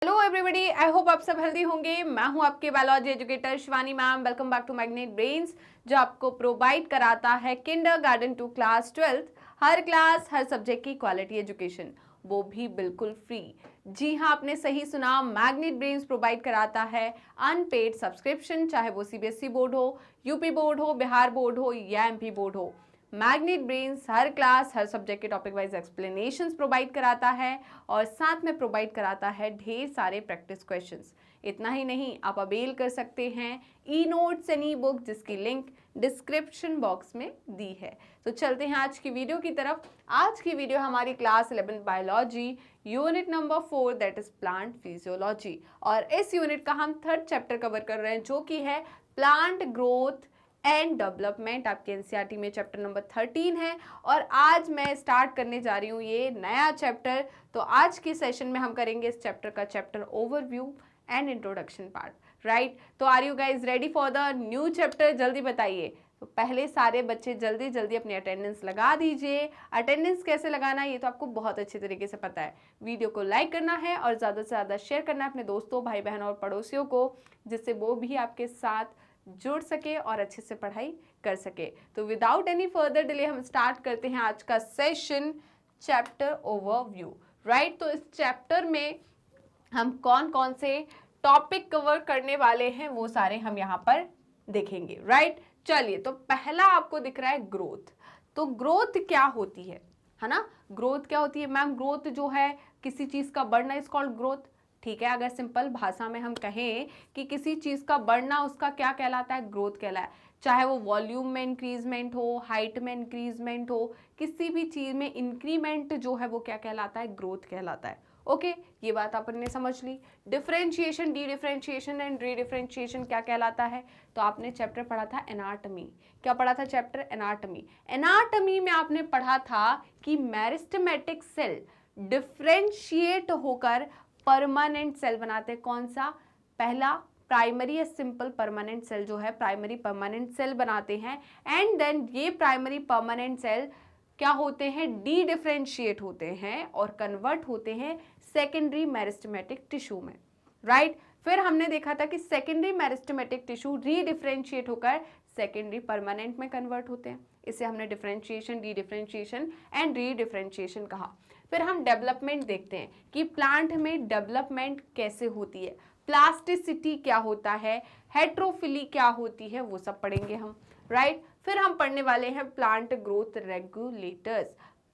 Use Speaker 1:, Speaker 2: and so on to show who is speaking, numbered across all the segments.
Speaker 1: Hello everybody, I hope आप सब healthy होंगे। मैं हूं आपके biology educator Shivani ma'am. Welcome back to Magnet Brains, जो आपको प्रोवाइड कराता है किंडरगार्टन टू क्लास 12 हर क्लास हर सब्जेक्ट की क्वालिटी एजुकेशन, वो भी बिल्कुल फ्री। जी हाँ, आपने सही सुना, मैग्नेट ब्रेन्स प्रोवाइड कराता है अनपेड सब्सक्रिप्शन, चाहे वो सीबीएसई बोर्ड हो, यूपी बोर्ड हो, बिहार बोर्ड हो या एमपी बोर्ड हो। मैग्नेट ब्रेन्स हर क्लास हर सब्जेक्ट के टॉपिक वाइज एक्सप्लेनेशंस प्रोवाइड कराता है और साथ में प्रोवाइड कराता है ढेर सारे प्रैक्टिस क्वेश्चंस। इतना ही नहीं, आप अवेल कर सकते हैं e notes and E book, जिसकी लिंक डिस्क्रिप्शन बॉक्स में दी है। तो चलते हैं आज की वीडियो की तरफ। आज की वीडियो हमारी class 11 biology unit number 4 that is plant physiology, और इस यूनिट का हम थर्ड चैप्टर कवर कर रहे हैं, जो कि है प्लांट ग्रोथ एंड डेवलपमेंट। आपके एनसीईआरटी में चैप्टर नंबर 13 है और आज मैं स्टार्ट करने जा रही हूँ ये नया चैप्टर। तो आज की सेशन में हम करेंगे इस चैप्टर का chapter overview and introduction part, right. तो are you guys ready for the new chapter? जल्दी बताइए। तो पहले सारे बच्चे जल्दी जल्दी अपनी अटेंडेंस लगा दीजिए। अटेंडेंस कैसे लगाना है ये तो आपको बहुत अच्छे तरीके से पता है। वीडियो को लाइक करना है और ज़्यादा से ज़्यादा शेयर करना है अपने दोस्तों, भाई बहन और पड़ोसियों को, जिससे वो भी आपके साथ जुड़ सके और अच्छे से पढ़ाई कर सके। तो विदाउट एनी फर्दर डिले हम स्टार्ट करते हैं आज का सेशन, चैप्टर ओवरव्यू, राइट। तो इस चैप्टर में हम कौन कौन से टॉपिक कवर करने वाले हैं वो सारे हम यहाँ पर देखेंगे, राइट। चलिए, तो पहला आपको दिख रहा है ग्रोथ। तो ग्रोथ क्या होती है ना? ग्रोथ क्या होती है मैम? ग्रोथ जो है किसी चीज का बढ़ना इज कॉल्ड ग्रोथ, ठीक है। अगर सिंपल भाषा में हम कहें कि किसी चीज का बढ़ना, उसका क्या कहलाता है? ग्रोथ कहलाता है। चाहे वो वॉल्यूम में इंक्रीजमेंट हो, हाइट में इंक्रीजमेंट हो, किसी भी चीज में इंक्रीमेंट जो है वो क्या कहलाता है? ग्रोथ कहलाता है। ओके, ये बात आपने समझ ली। Differentiation, D differentiation and re differentiation क्या कहलाता है? तो आपने चैप्टर पढ़ा था एनाटॉमी। क्या पढ़ा था? Chapter anatomy. एनाटॉमी में आपने पढ़ा था कि मेरिस्टेमेटिक सेल डिफरेंशिएट होकर परमानेंट सेल बनाते हैं। कौन सा? पहला प्राइमरी या सिंपल परमानेंट सेल जो है प्राइमरी परमानेंट सेल बनाते हैं, एंड देन ये प्राइमरी परमानेंट सेल क्या होते हैं? डी डिफरेंशिएट होते हैं और कन्वर्ट होते हैं सेकेंडरी मेरिस्टेमेटिक टिश्यू में, राइट। फिर हमने देखा था कि सेकेंडरी मेरिस्टेमेटिक टिश्यू री डिफरेंशिएट होकर सेकेंडरी परमानेंट में कन्वर्ट होते हैं। इसे हमने differentiation, D differentiation and re differentiation कहा। फिर हम डेवलपमेंट देखते हैं कि प्लांट में डेवलपमेंट कैसे होती है, प्लास्टिसिटी क्या होता है, हेट्रोफिली क्या होती है, वो सब पढ़ेंगे हम, राइट। फिर हम पढ़ने वाले हैं plant growth regulators.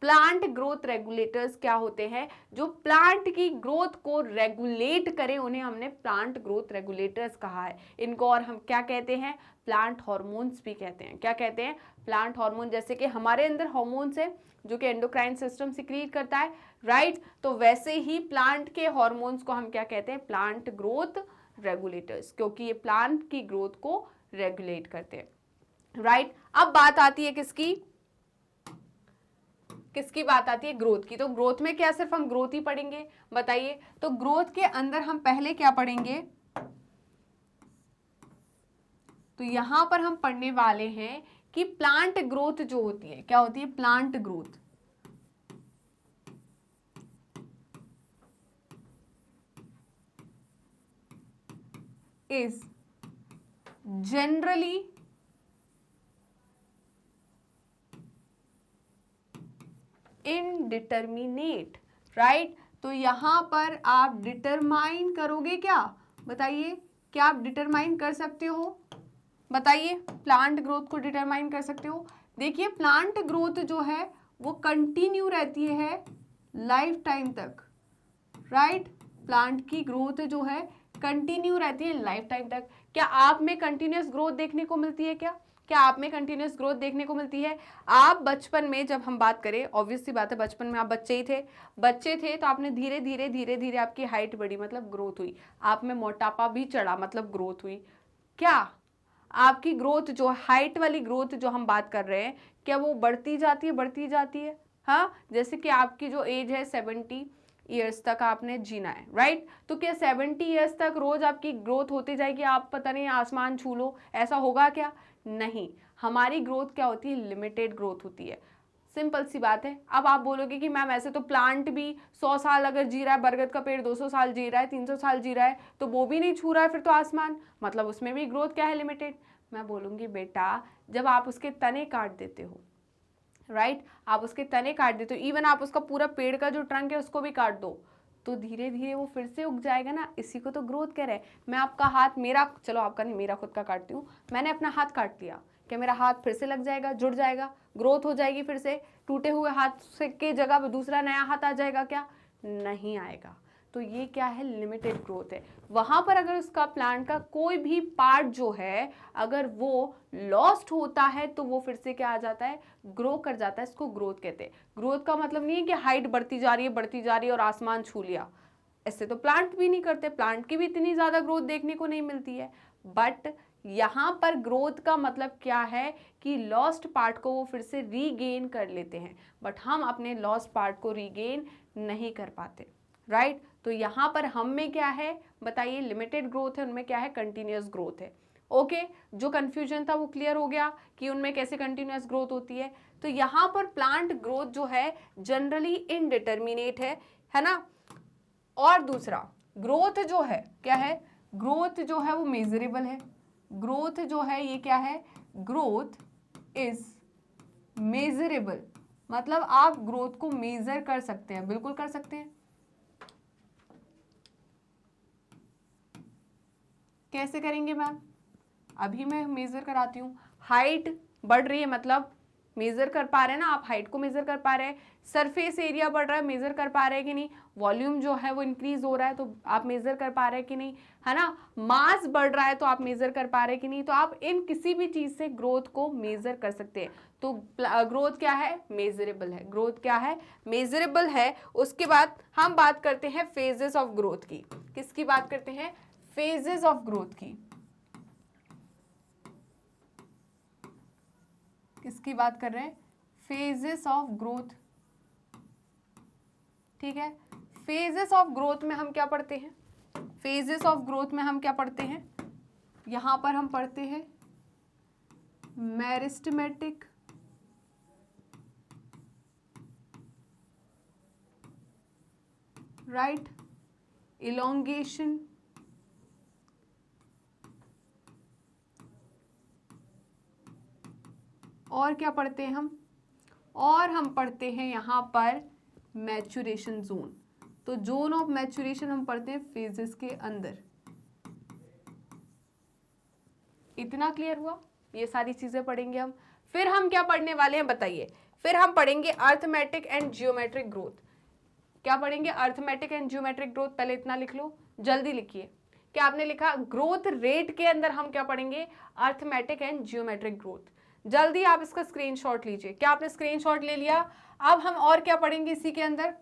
Speaker 1: Plant growth regulators क्या होते हैं? जो प्लांट की ग्रोथ को रेगुलेट करें उन्हें हमने प्लांट ग्रोथ रेगुलेटर्स कहा है। इनको और हम क्या कहते हैं? प्लांट हार्मोन्स भी कहते हैं। क्या कहते हैं? Plant hormone. जैसे कि हमारे अंदर हार्मोन्स है जो कि एंडोक्राइन सिस्टम सिक्रीट करता है, राइट। तो वैसे ही प्लांट के हार्मोन्स को हम क्या कहते हैं? प्लांट ग्रोथ रेगुलेटर्स, क्योंकि ये प्लांट की ग्रोथ को रेगुलेट करते हैं, राइट। अब बात आती है किसकी? किसकी बात आती है? ग्रोथ की। तो ग्रोथ में क्या सिर्फ हम ग्रोथ ही पढ़ेंगे? बताइए। तो ग्रोथ के अंदर हम पहले क्या पढ़ेंगे? तो यहां पर हम पढ़ने वाले हैं कि प्लांट ग्रोथ जो होती है, क्या होती है? Plant growth is generally indeterminate, right. तो यहां पर आप डिटरमाइन करोगे क्या? बताइए, क्या आप डिटरमाइन कर सकते हो? बताइए, प्लांट ग्रोथ को डिटरमाइन कर सकते हो? देखिए, प्लांट ग्रोथ जो है वो कंटिन्यू रहती है लाइफ टाइम तक, राइट। प्लांट की ग्रोथ जो है कंटिन्यू रहती है लाइफ टाइम तक। क्या आप में कंटिन्यूअस ग्रोथ देखने को मिलती है? क्या आप में कंटिन्यूअस ग्रोथ देखने को मिलती है? आप बचपन में, जब हम बात करें, ऑब्वियस सी बात है, बचपन में आप बच्चे थे तो आपने धीरे धीरे धीरे धीरे आपकी हाइट बढ़ी, मतलब ग्रोथ हुई। आप में मोटापा भी चढ़ा, मतलब ग्रोथ हुई। क्या आपकी ग्रोथ जो हाइट वाली ग्रोथ जो हम बात कर रहे हैं, क्या वो बढ़ती जाती है? बढ़ती जाती है, हाँ। जैसे कि आपकी जो एज है 70 ईयर्स तक आपने जीना है, राइट। तो क्या 70 ईयर्स तक रोज आपकी ग्रोथ होती जाएगी? आप पता नहीं आसमान छू लो, ऐसा होगा क्या? नहीं। हमारी ग्रोथ क्या होती है? लिमिटेड ग्रोथ होती है। सिंपल सी बात है। अब आप बोलोगे कि मैम ऐसे तो प्लांट भी 100 साल अगर जी रहा है, बरगद का पेड़ 200 साल जी रहा है, 300 साल जी रहा है, तो वो भी नहीं छू रहा है फिर तो आसमान, मतलब उसमें भी ग्रोथ क्या है, लिमिटेड। मैं बोलूँगी बेटा जब आप उसके तने काट देते हो, राइट, आप उसके तने काट देते हो, इवन आप उसका पूरा पेड़ का जो ट्रंक है उसको भी काट दो, तो धीरे धीरे वो फिर से उग जाएगा ना। इसी को तो ग्रोथ कह रहे हैं। मैं आपका हाथ, मेरा, चलो आपका नहीं, मेरा खुद का काटती हूँ, मैंने अपना हाथ काट लिया, क्या मेरा हाथ फिर से लग जाएगा, जुड़ जाएगा, ग्रोथ हो जाएगी फिर से, टूटे हुए हाथ से के जगह पे दूसरा नया हाथ आ जाएगा क्या, नहीं आएगा। तो ये क्या है, लिमिटेड ग्रोथ है। वहां पर अगर उसका प्लांट का कोई भी पार्ट जो है अगर वो लॉस्ट होता है तो वो फिर से क्या आ जाता है, ग्रो कर जाता है, इसको ग्रोथ कहते हैं। ग्रोथ का मतलब नहीं है कि हाइट बढ़ती जा रही है और आसमान छू लिया, ऐसे तो प्लांट भी नहीं करते, प्लांट की भी इतनी ज्यादा ग्रोथ देखने को नहीं मिलती है। बट यहाँ पर ग्रोथ का मतलब क्या है कि लॉस्ट पार्ट को वो फिर से रीगेन कर लेते हैं, बट हम अपने लॉस्ट पार्ट को रीगेन नहीं कर पाते, राइट। तो यहाँ पर हम में क्या है बताइए, लिमिटेड ग्रोथ है, उनमें क्या है, कंटिन्यूअस ग्रोथ है। ओके, जो कंफ्यूजन था वो क्लियर हो गया कि उनमें कैसे कंटिन्यूअस ग्रोथ होती है। तो यहाँ पर प्लांट ग्रोथ जो है जनरली इनडिटर्मिनेट है ना। और दूसरा, ग्रोथ जो है क्या है, ग्रोथ जो है वो मेजरेबल है। ग्रोथ जो है ये क्या है, ग्रोथ इज मेजरेबल, मतलब आप ग्रोथ को मेजर कर सकते हैं, बिल्कुल कर सकते हैं। कैसे करेंगे मैम, अभी मैं मेजर कराती हूँ। हाइट बढ़ रही है मतलब मेजर कर पा रहे हैं ना आप, हाइट को मेजर कर पा रहे हैं। सरफेस एरिया बढ़ रहा है, मेजर कर पा रहे हैं कि नहीं। वॉल्यूम जो है वो इंक्रीज हो रहा है तो आप मेजर कर पा रहे हैं कि नहीं, है ना। मास बढ़ रहा है तो आप मेजर कर पा रहे हैं कि नहीं। तो आप इन किसी भी चीज से ग्रोथ को मेजर कर सकते हैं। तो ग्रोथ क्या है, मेजरेबल है। ग्रोथ क्या है, मेजरेबल है। उसके बाद हम बात करते हैं फेजेस ऑफ ग्रोथ की। किसकी बात करते हैं, फेजेस ऑफ ग्रोथ की। किसकी बात कर रहे हैं, फेजेस ऑफ ग्रोथ, ठीक है। फेजेस ऑफ ग्रोथ में हम क्या पढ़ते हैं, फेजेस ऑफ ग्रोथ में हम क्या पढ़ते हैं, यहां पर हम पढ़ते हैं मेरिस्टेमेटिक, राइट, इलोंगेशन, और क्या पढ़ते हैं हम, और हम पढ़ते हैं यहां पर मैचुरेशन जोन। तो जोन ऑफ मैचुरेशन हम पढ़ते हैं फेजेस के अंदर। इतना क्लियर हुआ, ये सारी चीजें पढ़ेंगे हम। फिर हम क्या पढ़ने वाले हैं बताइए, फिर हम पढ़ेंगे अर्थमेटिक एंड जियोमेट्रिक ग्रोथ। क्या पढ़ेंगे, अर्थमेटिक एंड जियोमेट्रिक ग्रोथ। पहले इतना लिख लो, जल्दी लिखिए। क्या आपने लिखा, ग्रोथ रेट के अंदर हम क्या पढ़ेंगे, अर्थमेटिक एंड जियोमेट्रिक ग्रोथ। जल्दी आप इसका स्क्रीनशॉट लीजिए। क्या आपने स्क्रीनशॉट ले लिया। अब हम और क्या पढ़ेंगे इसी के अंदर,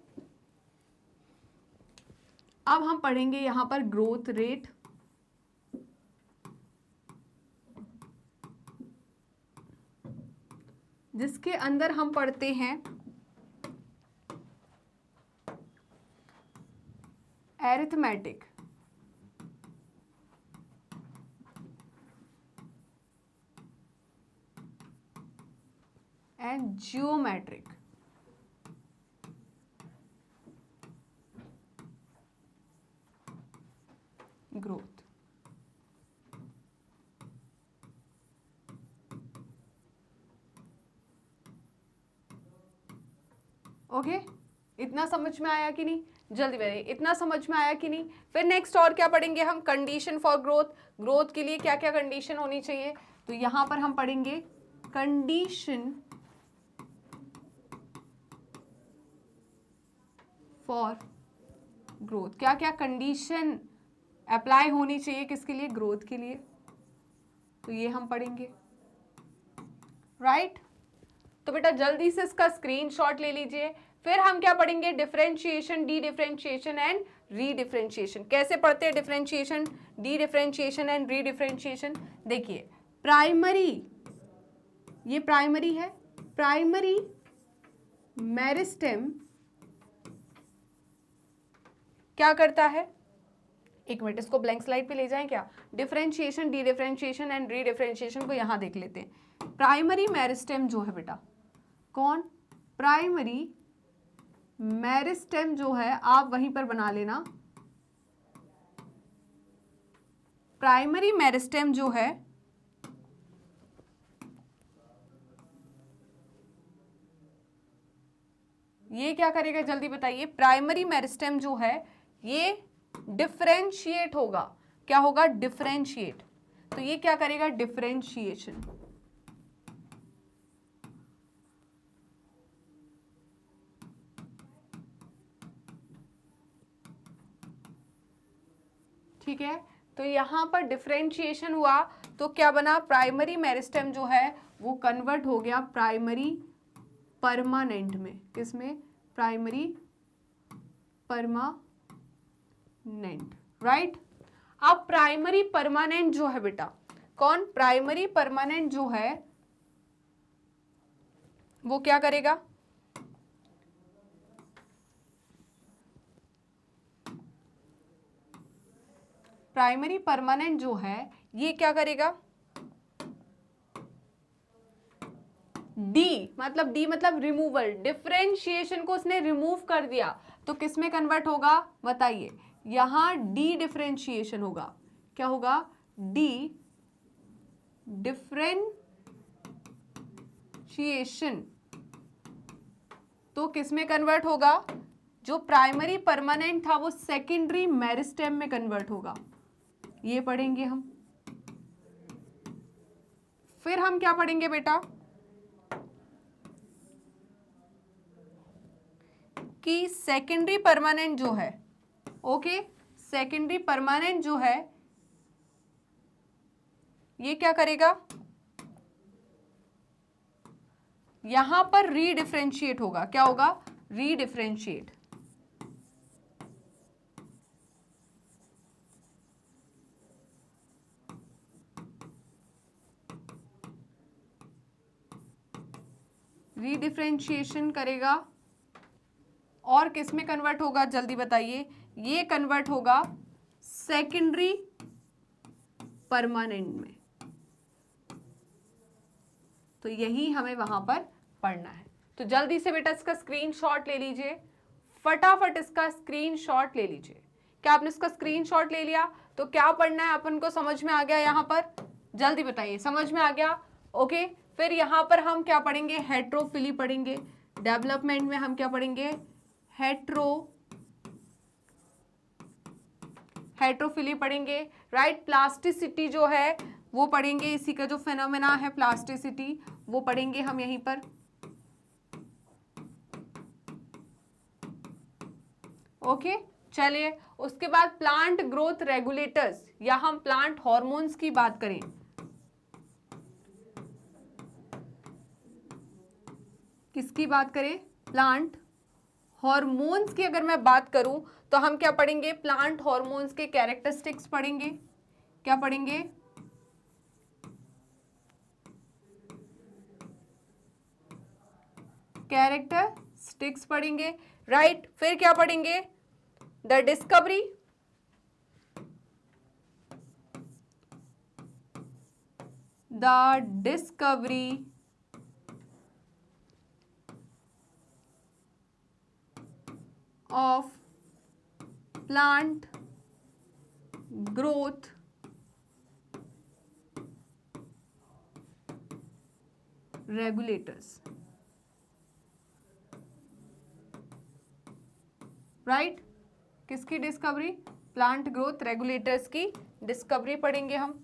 Speaker 1: अब हम पढ़ेंगे यहां पर ग्रोथ रेट, जिसके अंदर हम पढ़ते हैं arithmetic and geometric growth. Okay, इतना समझ में आया कि नहीं, जल्दी बताइए, इतना समझ में आया कि नहीं। फिर नेक्स्ट और क्या पढ़ेंगे हम, कंडीशन फॉर ग्रोथ। ग्रोथ के लिए क्या क्या कंडीशन होनी चाहिए, तो यहां पर हम पढ़ेंगे कंडीशन फॉर ग्रोथ। क्या क्या कंडीशन अप्लाई होनी चाहिए, किसके लिए, ग्रोथ के लिए। तो ये हम पढ़ेंगे, राइट। तो बेटा जल्दी से इसका स्क्रीनशॉट ले लीजिए। फिर हम क्या पढ़ेंगे, differentiation, D differentiation and re differentiation. कैसे पढ़ते हैं differentiation, D differentiation and re differentiation. देखिए प्राइमरी, ये प्राइमरी है, प्राइमरी मेरिस्टेम क्या करता है, एक मिनट इसको ब्लैंक स्लाइड पे ले जाएं क्या। Differentiation, D differentiation and re differentiation को यहां देख लेते हैं। प्राइमरी मेरिस्टेम जो है बेटा, कौन, प्राइमरी मेरिस्टेम जो है आप वहीं पर बना लेना। प्राइमरी मेरिस्टेम जो है ये क्या करेगा जल्दी बताइए। प्राइमरी मेरिस्टेम जो है ये डिफरेंशिएट होगा। क्या होगा? डिफरेंशिएट। तो ये क्या करेगा? डिफरेंशिएशन। ठीक है, तो यहां पर डिफरेंशिएशन हुआ तो क्या बना? प्राइमरी मेरिस्टेम जो है वो कन्वर्ट हो गया प्राइमरी परमानेंट में। किसमें? Primary permanent, right. अब प्राइमरी परमानेंट जो है बेटा, कौन? प्राइमरी परमानेंट जो है वो क्या करेगा? प्राइमरी परमानेंट जो है ये क्या करेगा? डी मतलब रिमूवल। डिफरेंशिएशन को उसने रिमूव कर दिया तो किस में कन्वर्ट होगा बताइए? यहां डी डिफरेंशिएशन होगा। क्या होगा? D differentiation. तो किस में कन्वर्ट होगा? जो प्राइमरी परमानेंट था वो सेकेंडरी मेरिस्टेम में कन्वर्ट होगा। ये पढ़ेंगे हम। फिर हम क्या पढ़ेंगे बेटा कि सेकेंडरी परमानेंट जो है, ओके, सेकेंडरी परमानेंट जो है ये क्या करेगा? यहां पर रीडिफरेंशिएट होगा। क्या होगा? रीडिफरेंशिएट। रीडिफरेंशिएशन करेगा और किस में कन्वर्ट होगा जल्दी बताइए? ये कन्वर्ट होगा सेकेंडरी परमानेंट में। तो यही हमें वहां पर पढ़ना है। तो जल्दी से बेटा इसका स्क्रीनशॉट ले लीजिए, फटाफट इसका स्क्रीनशॉट ले लीजिए। क्या आपने इसका स्क्रीनशॉट ले लिया? तो क्या पढ़ना है अपन को समझ में आ गया? यहां पर जल्दी बताइए, समझ में आ गया? ओके, फिर यहां पर हम क्या पढ़ेंगे? हेट्रोफिली पढ़ेंगे। डेवलपमेंट में हम क्या पढ़ेंगे? हेट्रोफिली पढ़ेंगे, राइट। प्लास्टिसिटी जो है वो पढ़ेंगे, इसी का जो फेनोमेना है प्लास्टिसिटी वो पढ़ेंगे हम यहीं पर। ओके, चलिए उसके बाद प्लांट ग्रोथ रेगुलेटर्स, या हम प्लांट हॉर्मोन्स की बात करें। किसकी बात करें? प्लांट हॉर्मोन्स की अगर मैं बात करूं तो हम क्या पढ़ेंगे? प्लांट हॉर्मोन्स के कैरेक्टरिस्टिक्स पढ़ेंगे। क्या पढ़ेंगे? कैरेक्टरिस्टिक्स पढ़ेंगे, राइट। फिर क्या पढ़ेंगे? The discovery of plant growth regulators, right. किसकी डिस्कवरी? प्लांट ग्रोथ रेगुलेटर्स की डिस्कवरी पढ़ेंगे हम।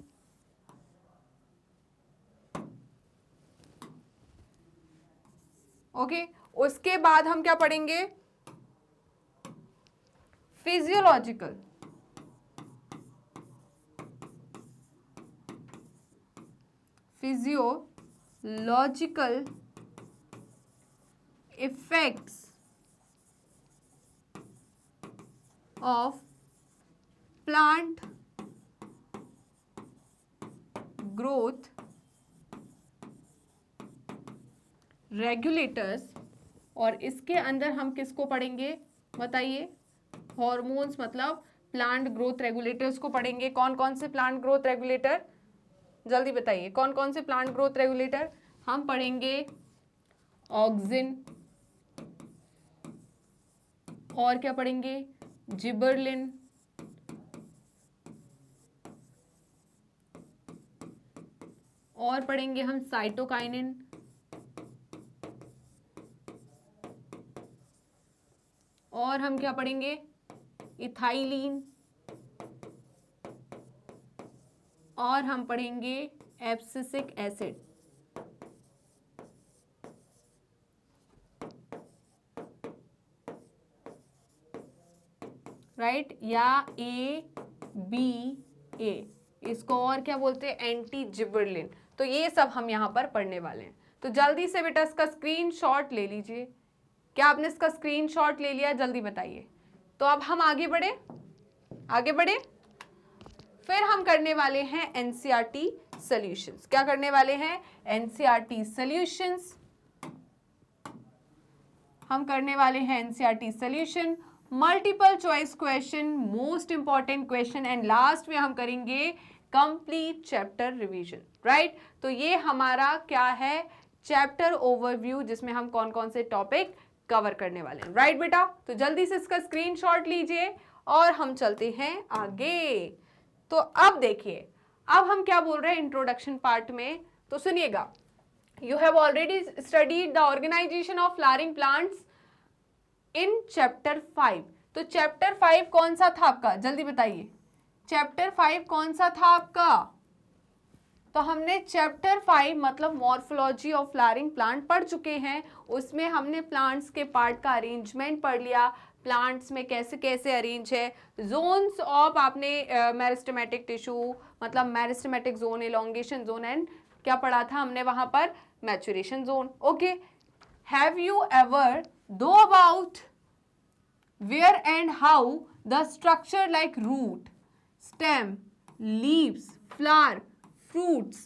Speaker 1: ओके, उसके बाद हम क्या पढ़ेंगे? Physiological effects of plant growth regulators. और इसके अंदर हम किसको पढ़ेंगे बताइए? हॉर्मोन्स मतलब प्लांट ग्रोथ रेगुलेटर्स को पढ़ेंगे। कौन कौन से प्लांट ग्रोथ रेगुलेटर? जल्दी बताइए, कौन कौन से प्लांट ग्रोथ रेगुलेटर? हम पढ़ेंगे ऑक्सिन, और क्या पढ़ेंगे, जिबरलिन, और पढ़ेंगे हम साइटोकाइनिन, और हम क्या पढ़ेंगे, इथाइलिन, और हम पढ़ेंगे एब्सिसिक एसिड। राइट, या ABA, इसको और क्या बोलते हैं, एंटी जिबरलिन। तो ये सब हम यहाँ पर पढ़ने वाले हैं। तो जल्दी से बेटा इसका स्क्रीनशॉट ले लीजिए। क्या आपने इसका स्क्रीनशॉट ले लिया, जल्दी बताइए। तो अब हम आगे बढ़े, फिर हम करने वाले हैं NCERT सॉल्यूशंस। क्या करने वाले हैं, NCERT सॉल्यूशंस। हम करने वाले हैं NCERT solution, multiple choice question, most important question, and last में हम करेंगे कंप्लीट चैप्टर रिवीजन। राइट, तो ये हमारा क्या है, चैप्टर ओवरव्यू, जिसमें हम कौन कौन से टॉपिक कवर करने वाले हैं। राइट बेटा, तो जल्दी से इसका स्क्रीनशॉट लीजिए और हम चलते हैं आगे। तो अब देखिए, अब हम क्या बोल रहे हैं इंट्रोडक्शन पार्ट में, तो सुनिएगा। You have already studied the organization of flowering plants in chapter 5. तो चैप्टर 5 कौन सा था आपका, जल्दी बताइए। चैप्टर 5 कौन सा था आपका? तो हमने चैप्टर 5 मतलब मॉर्फोलॉजी ऑफ फ्लावरिंग प्लांट पढ़ चुके हैं। उसमें हमने प्लांट्स के पार्ट का अरेंजमेंट पढ़ लिया, प्लांट्स में कैसे कैसे अरेंज है, जोन्स ऑफ आपने मेरिस्टेमेटिक टिश्यू मतलब meristematic zone, elongation zone, and क्या पढ़ा था हमने वहां पर, maturation zone. Okay, have you ever know about where and how the structure like root, stem, leaves, flower, fruits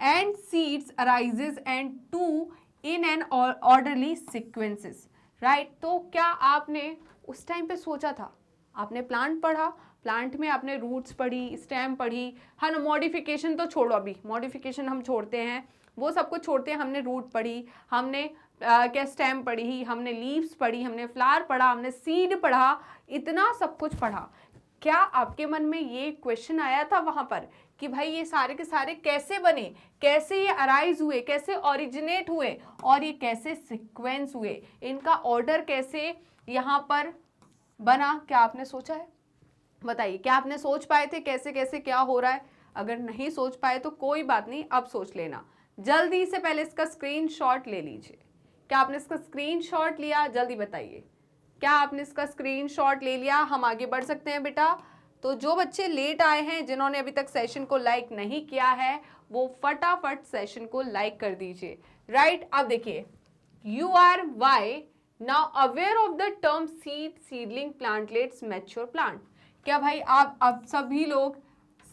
Speaker 1: and seeds arises and two in an orderly sequences. right, तो क्या आपने उस टाइम पे सोचा था, आपने प्लांट पढ़ा, plant में आपने रूट्स पढ़ी, स्टेम पढ़ी, है ना, मॉडिफिकेशन तो छोड़ो, अभी मॉडिफिकेशन हम छोड़ते हैं, वो सब कुछ छोड़ते हैं। हमने रूट पढ़ी, हमने क्या स्टेम पढ़ी, हमने लीव्स पढ़ी, हमने फ्लावर पढ़ा, हमने सीड पढ़ा, इतना सब कुछ पढ़ा। क्या आपके मन में ये क्वेश्चन आया था वहां पर कि भाई ये सारे के सारे कैसे बने, कैसे ये अराइज हुए, कैसे ओरिजिनेट हुए, और ये कैसे सीक्वेंस हुए, इनका ऑर्डर कैसे यहाँ पर बना? क्या आपने सोचा है? बताइए, क्या आपने सोच पाए थे कैसे कैसे क्या हो रहा है? अगर नहीं सोच पाए तो कोई बात नहीं, अब सोच लेना। जल्दी से पहले इसका स्क्रीनशॉट ले लीजिए। क्या आपने इसका स्क्रीनशॉट लिया? जल्दी बताइए, क्या आपने इसका स्क्रीनशॉट ले लिया? हम आगे बढ़ सकते हैं बेटा। तो जो बच्चे लेट आए हैं, जिन्होंने अभी तक सेशन को लाइक नहीं किया है, वो फटाफट सेशन को लाइक कर दीजिए। राइट, अब देखिए, you are by now aware of the term seed, seedling, plantlets, mature plant. क्या भाई आप अब सभी लोग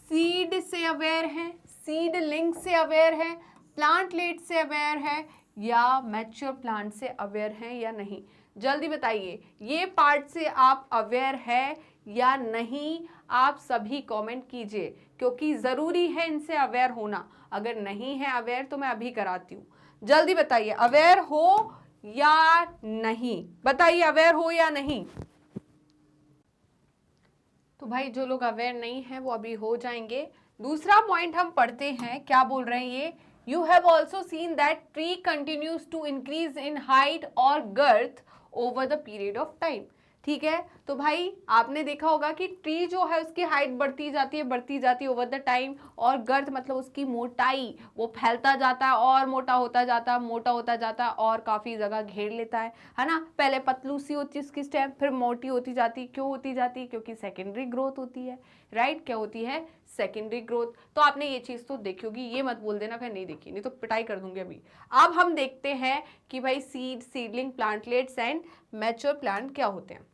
Speaker 1: सीड से अवेयर हैं, सीडलिंग से अवेयर हैं, प्लांटलेट से अवेयर है, या मैच्योर प्लांट से अवेयर हैं या नहीं? जल्दी बताइए, ये पार्ट से आप अवेयर है या नहीं? आप सभी कमेंट कीजिए, क्योंकि ज़रूरी है इनसे अवेयर होना। अगर नहीं है अवेयर तो मैं अभी कराती हूँ। जल्दी बताइए, अवेयर हो या नहीं? बताइए, अवेयर हो या नहीं? तो भाई जो लोग अवेयर नहीं हैं वो अभी हो जाएंगे। दूसरा पॉइंट हम पढ़ते हैं, क्या बोल रहे हैं ये, you have also seen that tree continues to increase in height और girth over the period of time. ठीक है, तो भाई आपने देखा होगा कि ट्री जो है उसकी हाइट बढ़ती जाती है ओवर द टाइम, और गर्थ मतलब उसकी मोटाई, वो फैलता जाता है और मोटा होता जाता है और काफ़ी जगह घेर लेता है ना। पहले पतलू सी होती है उसकी स्टेम, फिर मोटी होती जाती। क्यों होती जाती? क्योंकि सेकेंडरी ग्रोथ होती है। राइट, क्या होती है? Secondary growth. तो आपने ये चीज़ तो देखी होगी, ये मत बोल देना फिर नहीं देखी, नहीं तो पिटाई कर दूंगी अभी। अब हम देखते हैं कि भाई seed, seedling, plantlets and mature plant क्या होते हैं।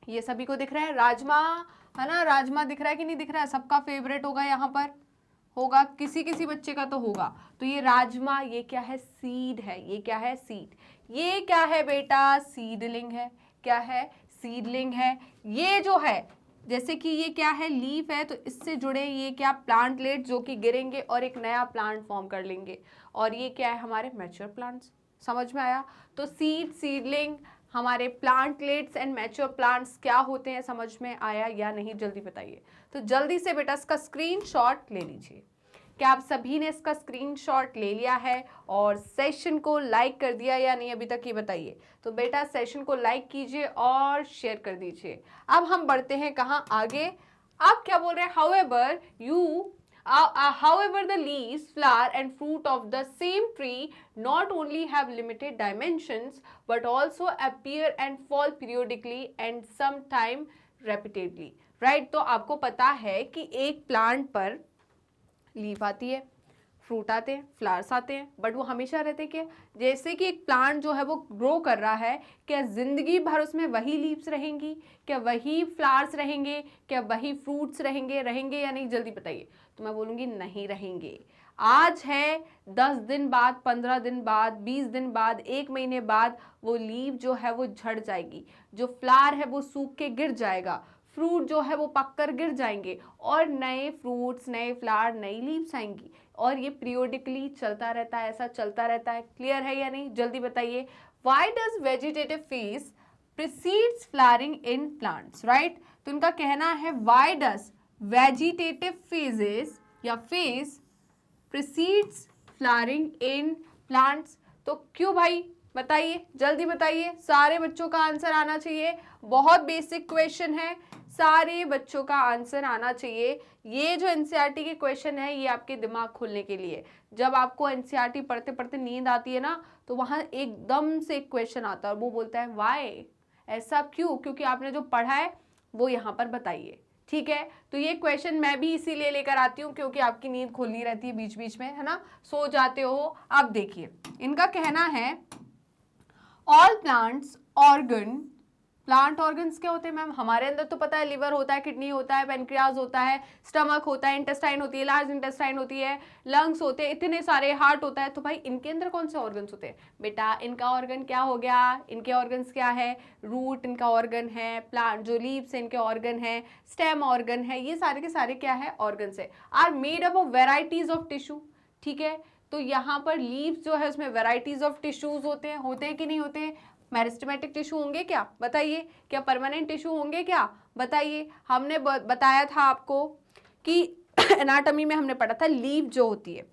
Speaker 1: ये सभी को दिख रहा है, राजमा है ना, राजमा दिख रहा है कि नहीं दिख रहा है? सबका फेवरेट होगा यहाँ पर, होगा किसी किसी बच्चे का तो होगा। तो ये राजमा, ये क्या है? सीड है। ये क्या है? सीड। ये क्या है बेटा? सीडलिंग है। क्या है? सीडलिंग है। ये जो है, जैसे कि ये क्या है? लीफ है, तो इससे जुड़े ये क्या? प्लांटलेट, जो कि गिरेंगे और एक नया प्लांट फॉर्म कर लेंगे। और ये क्या है? हमारे मैच्योर प्लांट्स। समझ में आया? तो सीड, सीडलिंग, हमारे प्लांटलेट्स एंड मैच्योर प्लांट्स क्या होते हैं, समझ में आया या नहीं, जल्दी बताइए। तो जल्दी से बेटा इसका स्क्रीनशॉट ले लीजिए। क्या आप सभी ने इसका स्क्रीनशॉट ले लिया है और सेशन को लाइक कर दिया या नहीं अभी तक, ये बताइए। तो बेटा सेशन को लाइक कीजिए और शेयर कर दीजिए। अब हम बढ़ते हैं कहाँ आगे। आप क्या बोल रहे हैं, however the leaves, flower and fruit of the same tree not only have limited dimensions but also appear and fall periodically and sometime repeatedly, right? तो आपको पता है कि एक प्लांट पर लीफ आती है, फ्रूट आते हैं, फ्लावर्स आते हैं, बट वो हमेशा रहते क्या, जैसे कि एक प्लांट जो है वो ग्रो कर रहा है, क्या जिंदगी भर उसमें वही लीव्स रहेंगी, क्या वही फ्लावर्स रहेंगे, क्या वही फ्रूट्स रहेंगे या नहीं, जल्दी बताइए। तो मैं बोलूँगी नहीं रहेंगे। आज है, 10 दिन बाद, 15 दिन बाद, 20 दिन बाद, 1 महीने बाद वो लीव जो है वो झड़ जाएगी, जो फ्लावर है वो सूख के गिर जाएगा, फ्रूट जो है वो पककर गिर जाएंगे और नए फ्रूट्स, नए फ्लावर, नई लीव्स आएंगी और ये पीरियोडिकली चलता रहता है, ऐसा चलता रहता है। क्लियर है या नहीं, जल्दी बताइए। Why does vegetative phase precedes flowering in plants, right? तो उनका कहना है व्हाई डज वेजिटेटिव फेजेस या phase precedes flowering in plants. तो क्यों भाई, बताइए, जल्दी बताइए। सारे बच्चों का आंसर आना चाहिए, बहुत बेसिक क्वेश्चन है, सारे बच्चों का आंसर आना चाहिए। ये जो एनसीईआरटी के क्वेश्चन है ये आपके दिमाग खोलने के लिए। जब आपको एनसीईआरटी पढ़ते पढ़ते नींद आती है ना, तो वहाँ एकदम से एक क्वेश्चन आता है और वो बोलता है वाई, ऐसा क्यों, क्योंकि आपने जो पढ़ा है वो यहाँ पर बताइए। ठीक है, तो ये क्वेश्चन मैं भी इसीलिए लेकर आती हूँ क्योंकि आपकी नींद खोलनी रहती है बीच बीच में, है ना, सो जाते हो। अब देखिए, इनका कहना है all plants organ, plant organs क्या होते हैं मैम, हमारे अंदर तो पता है लिवर होता है, किडनी होता है, पेनक्रियाज होता है, स्टमक होता है, इंटेस्टाइन होती है, लार्ज इंटेस्टाइन होती है, लंग्स होते हैं, इतने सारे, हार्ट होता है। तो भाई इनके अंदर कौन से ऑर्गन्स होते हैं बेटा, इनका ऑर्गन क्या हो गया, इनके ऑर्गन्स क्या है, रूट इनका ऑर्गन है, प्लांट जो लीव्स इनके ऑर्गन है, स्टेम ऑर्गन है, ये सारे के सारे क्या है, ऑर्गन्स है। Are made up of varieties of tissue. ठीक है, तो यहाँ पर लीव्स जो है उसमें वेराइटीज ऑफ टिश्यूज होते हैं कि नहीं होते हैं। मेरिस्टेमेटिक टिश्यू होंगे क्या, बताइए, क्या परमानेंट टिश्यू होंगे क्या, बताइए। हमने बताया था आपको कि एनाटॉमी में हमने पढ़ा था लीव जो होती है,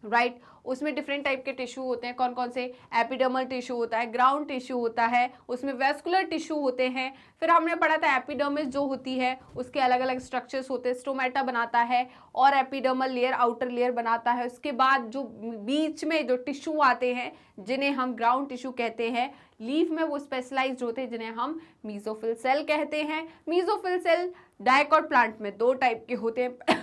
Speaker 1: राइट, उसमें डिफरेंट टाइप के टिश्यू होते हैं। कौन कौन से, एपिडर्मल टिश्यू होता है, ग्राउंड टिश्यू होता है, उसमें वेस्कुलर टिश्यू होते हैं। फिर हमने पढ़ा था एपिडर्मिस जो होती है उसके अलग अलग स्ट्रक्चर्स होते हैं, स्टोमेटा बनाता है और एपिडर्मल लेयर आउटर लेयर बनाता है। उसके बाद जो बीच में जो टिश्यू आते हैं जिन्हें हम ग्राउंड टिश्यू कहते हैं, लीफ में वो स्पेशलाइज्ड होते हैं जिन्हें हम मीजोफिल सेल कहते हैं। मीजोफिल सेल डायकॉट प्लांट में 2 टाइप के होते हैं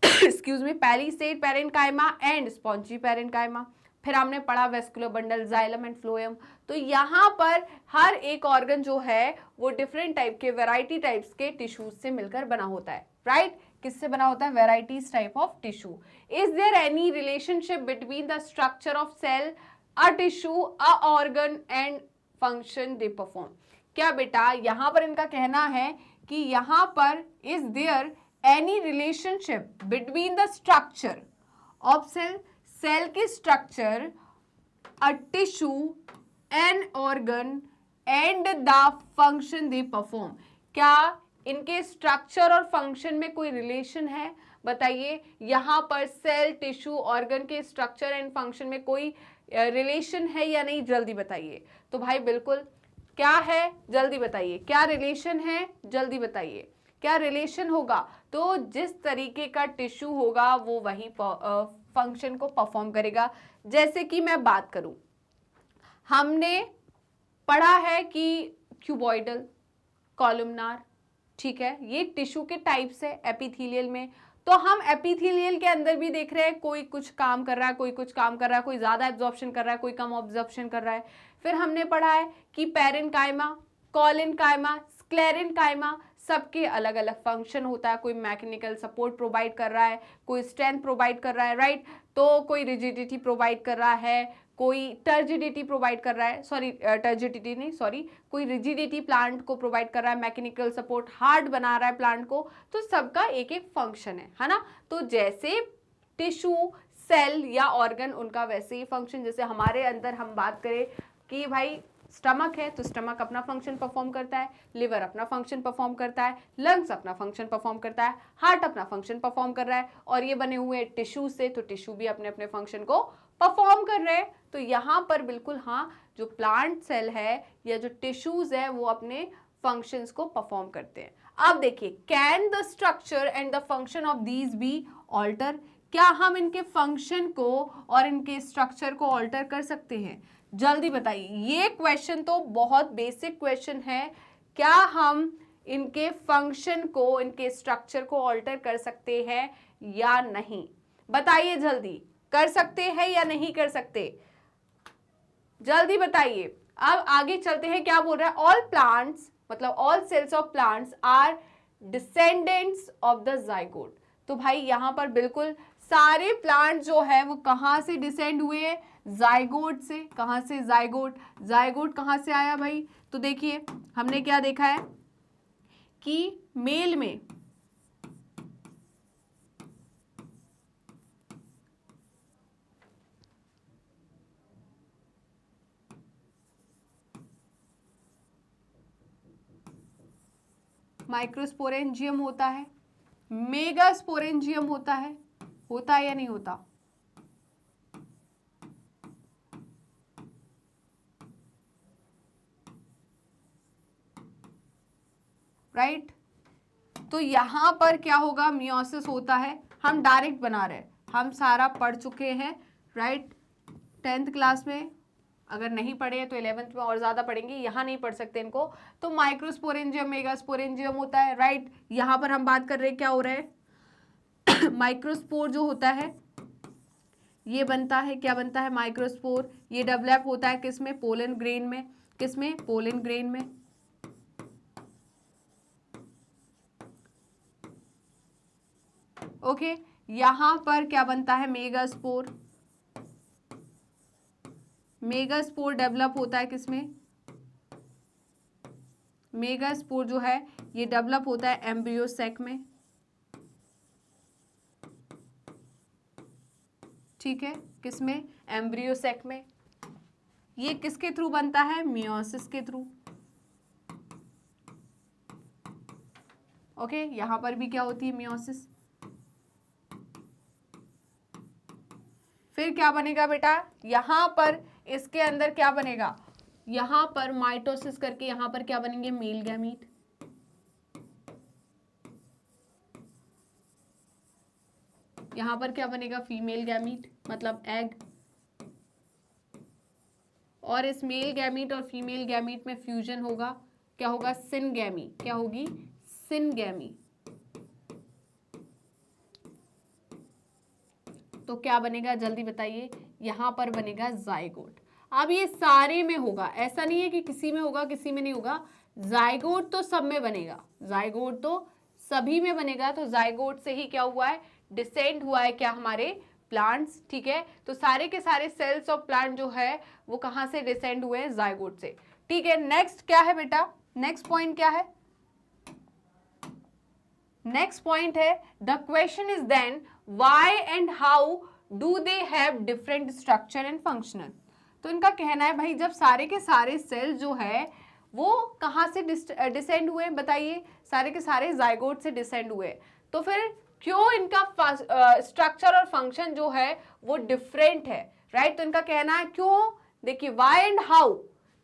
Speaker 1: excuse me, palisade parenchyma and spongy parenchyma. फिर हमने पढ़ा vascular bundle, xylem and phloem. तो यहाँ पर हर एक ऑर्गन जो है वो डिफरेंट टाइप के, वैरायटी टाइप्स के टिश्यूज से मिलकर बना होता है, राइट? किससे बना होता है, varieties type of tissue. Is there any relationship between the structure of cell, a tissue, a organ and function they perform? क्या बेटा यहाँ पर इनका कहना है कि यहाँ पर is there any relationship between the structure of cell के structure, a tissue, an organ and the function they perform? क्या इनके structure और function में कोई relation है, बताइए। यहाँ पर सेल, टिश्यू, ऑर्गन के स्ट्रक्चर एंड फंक्शन में कोई रिलेशन है या नहीं, जल्दी बताइए। तो भाई बिल्कुल, क्या है, जल्दी बताइए, क्या रिलेशन है, जल्दी बताइए, क्या रिलेशन होगा? तो जिस तरीके का टिश्यू होगा वो वही फंक्शन को परफॉर्म करेगा। जैसे कि मैं बात करूं, हमने पढ़ा है कि क्यूबॉइडल, कॉलमनार, ठीक है, ये टिश्यू के टाइप्स है एपिथेलियल में। तो हम एपिथेलियल के अंदर भी देख रहे हैं, कोई कुछ काम कर रहा है, कोई कुछ काम कर रहा है, कोई ज्यादा एब्जॉर्प्शन कर रहा है, कोई कम एब्जॉर्प्शन कर रहा है। फिर हमने पढ़ा है कि पैरेन्काइमा, कॉलेनकाइमा, स्क्लेरेनकाइमा, सबके अलग अलग फंक्शन होता है। कोई मैकेनिकल सपोर्ट प्रोवाइड कर रहा है, कोई स्ट्रेंथ प्रोवाइड कर रहा है, राइट? तो कोई रिजिडिटी प्रोवाइड कर रहा है, कोई टर्जिडिटी प्रोवाइड कर रहा है, सॉरी टर्जिडिटी नहीं, सॉरी, कोई रिजिडिटी प्लांट को प्रोवाइड कर रहा है, मैकेनिकल सपोर्ट हार्ड बना रहा है प्लांट को। तो सबका एक एक फंक्शन है ना? तो जैसे टिश्यू, सेल या ऑर्गन, उनका वैसे ही फंक्शन। जैसे हमारे अंदर हम बात करें कि भाई स्टमक है तो स्टमक अपना फंक्शन परफॉर्म करता है, लिवर अपना फंक्शन परफॉर्म करता है, लंग्स अपना फंक्शन परफॉर्म करता है, हार्ट अपना फंक्शन परफॉर्म कर रहा है, और ये बने हुए टिश्यू से, तो टिश्यू भी अपने अपने फंक्शन को परफॉर्म कर रहे हैं। तो यहाँ पर बिल्कुल हाँ, जो प्लांट सेल है या जो टिश्यूज है वो अपने फंक्शंस को परफॉर्म करते हैं। अब देखिए, can the structure and the function of these be alter, क्या हम इनके फंक्शन को और इनके स्ट्रक्चर को ऑल्टर कर सकते हैं? जल्दी बताइए, ये क्वेश्चन तो बहुत बेसिक क्वेश्चन है। क्या हम इनके फंक्शन को, इनके स्ट्रक्चर को ऑल्टर कर सकते हैं या नहीं? बताइए जल्दी, कर सकते हैं या नहीं कर सकते? जल्दी बताइए। अब आगे चलते हैं, क्या बोल रहा है? ऑल प्लांट्स, मतलब all cells of plants are descendants of the zygote. तो भाई यहां पर बिल्कुल सारे प्लांट जो है वो कहां से डिसेंड हुए? जाइगोट से। कहां से? जाइगोट। जाइगोट कहां से आया भाई? तो देखिए, हमने क्या देखा है कि मेल में माइक्रोस्पोरेंजियम होता है, मेगास्पोरेंजियम होता है या नहीं होता? राइट। तो यहां पर क्या होगा? मियोसिस होता है। हम डायरेक्ट बना रहे हैं, हम सारा पढ़ चुके हैं, राइट, 10th क्लास में। अगर नहीं पढ़े हैं तो 11th में और ज्यादा पढ़ेंगे, यहाँ नहीं पढ़ सकते इनको। तो माइक्रोस्पोरेंजियम, मेगास्पोरेंजियम होता है, राइट। यहाँ पर हम बात कर रहे हैं, क्या हो रहा है? माइक्रोस्पोर जो होता है ये बनता है, क्या बनता है? माइक्रोस्पोर। ये डेवलप होता है किसमें? पोलन ग्रेन में। किसमें? पोलन ग्रेन में। ओके, यहां पर क्या बनता है? मेगास्पोर। मेगास्पोर डेवलप होता है किसमें? मेगास्पोर जो है ये डेवलप होता है एम्ब्रियो सैक में। ठीक है, किसमें? एम्ब्रियो सैक में। ये किसके थ्रू बनता है? मियोसिस के थ्रू। ओके, यहां पर भी क्या होती है? मियोसिस। फिर क्या बनेगा बेटा? यहां पर इसके अंदर क्या बनेगा? यहां पर माइटोसिस करके यहां पर क्या बनेंगे? Male gamete. यहां पर क्या बनेगा? फीमेल गैमीट, मतलब एग। और इस मेल गैमीट और फीमेल गैमीट में फ्यूजन होगा, क्या होगा? सिनगैमी। क्या होगी? सिनगैमी। तो क्या बनेगा? जल्दी बताइए। यहां पर बनेगा जाइगोट। अब ये सारे में होगा, ऐसा नहीं है कि किसी में होगा किसी में नहीं होगा। जाइगोट तो सब में बनेगा, जाइगोट तो सभी में बनेगा। तो जाइगोट से ही क्या हुआ है? डिसेंड हुआ है क्या? हमारे प्लांट्स। ठीक है, तो सारे के सारे सेल्स ऑफ प्लांट जो है वो कहां से डिसेंड हुए हैं? जाइगोट से। ठीक है, नेक्स्ट क्या है बेटा? नेक्स्ट पॉइंट क्या है? नेक्स्ट पॉइंट है, the question is then why and how do they have different structure and functional. तो इनका कहना है भाई, जब सारे के सारे सेल जो है वो कहाँ से डिसेंड हुए? बताइए। सारे के सारे जाइगोट से डिसेंड हुए, तो फिर क्यों इनका स्ट्रक्चर और फंक्शन जो है वो डिफरेंट है? राइट। तो इनका कहना है क्यों, देखिए, व्हाई एंड हाउ,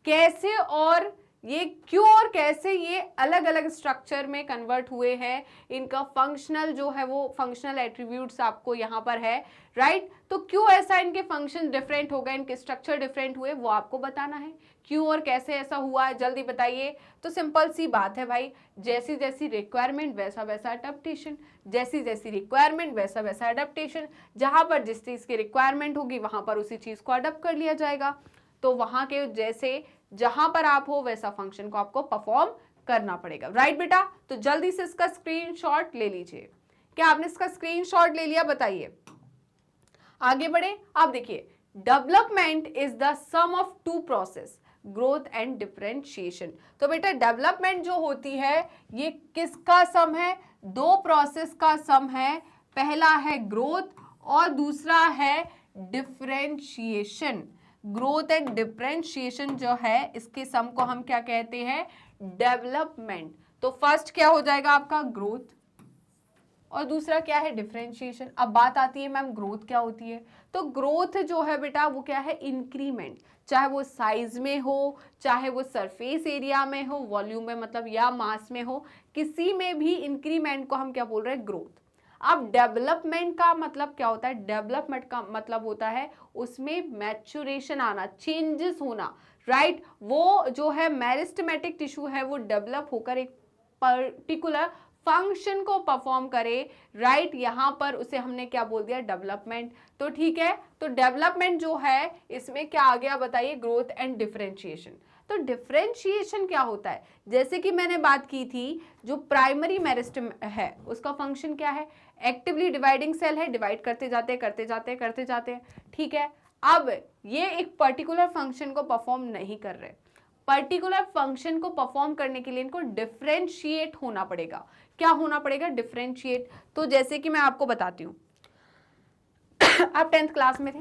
Speaker 1: कैसे और ये क्यों और कैसे ये अलग अलग स्ट्रक्चर में कन्वर्ट हुए हैं, इनका फंक्शनल जो है वो फंक्शनल एट्रीब्यूट्स आपको यहाँ पर है, राइट। तो क्यों ऐसा इनके फंक्शन डिफरेंट हो गए, इनके स्ट्रक्चर डिफरेंट हुए, वो आपको बताना है। क्यों और कैसे ऐसा हुआ है, जल्दी बताइए। तो सिंपल सी बात है भाई, जैसी जैसी रिक्वायरमेंट वैसा वैसा अडेप्टेशन, जैसी जैसी रिक्वायरमेंट वैसा वैसा अडेप्टेशन। जहां पर जिस चीज की रिक्वायरमेंट होगी वहां पर उसी चीज को अडेप्ट कर लिया जाएगा। तो वहां के जैसे जहां पर आप हो वैसा फंक्शन को आपको परफॉर्म करना पड़ेगा, राइट बेटा। तो जल्दी से इसका स्क्रीनशॉट ले लीजिए। क्या आपने इसका स्क्रीनशॉट ले लिया? बताइए। आगे बढ़े। आप देखिए, development is the sum of two process, growth and differentiation. तो बेटा डेवलपमेंट जो होती है ये किसका सम है? दो प्रोसेस का सम है। पहला है ग्रोथ और दूसरा है डिफरेंशिएशन। ग्रोथ एंड डिफरेंशिएशन जो है इसके सम को हम क्या कहते हैं, डेवलपमेंट। तो फर्स्ट क्या हो जाएगा आपका ग्रोथ और दूसरा क्या है, डिफरेंशिएशन। अब बात आती है मैम ग्रोथ क्या होती है, तो ग्रोथ जो है बेटा वो क्या है, इंक्रीमेंट, चाहे वो साइज में हो, चाहे वो सरफेस एरिया में हो, वॉल्यूम में मतलब या मास में हो, किसी में भी इंक्रीमेंट को हम क्या बोल रहे हैं, ग्रोथ। अब डेवलपमेंट का मतलब क्या होता है, डेवलपमेंट का मतलब होता है उसमें मैच्योरेशन आना, चेंजेस होना, राइट। वो जो है मेरिस्टेमेटिक टिश्यू है वो डेवलप होकर एक पर्टिकुलर फंक्शन को परफॉर्म करे, राइट। यहां पर उसे हमने क्या बोल दिया, डेवलपमेंट। तो ठीक है, तो डेवलपमेंट जो है इसमें क्या आ गया बताइए, ग्रोथ एंड डिफरेंशिएशन। तो डिफरेंशिएशन क्या होता है, जैसे कि मैंने बात की थी, जो प्राइमरी मेरिस्टेम है उसका फंक्शन क्या है, एक्टिवली डिवाइडिंग सेल है, डिवाइड करते जाते हैं, ठीक है। अब ये एक पर्टिकुलर फंक्शन को परफॉर्म नहीं कर रहे, पर्टिकुलर फंक्शन को परफॉर्म करने के लिए इनको डिफरेंशिएट होना पड़ेगा। क्या होना पड़ेगा, डिफरेंशिएट। तो जैसे कि मैं आपको बताती हूँ, आप 10th क्लास में थे,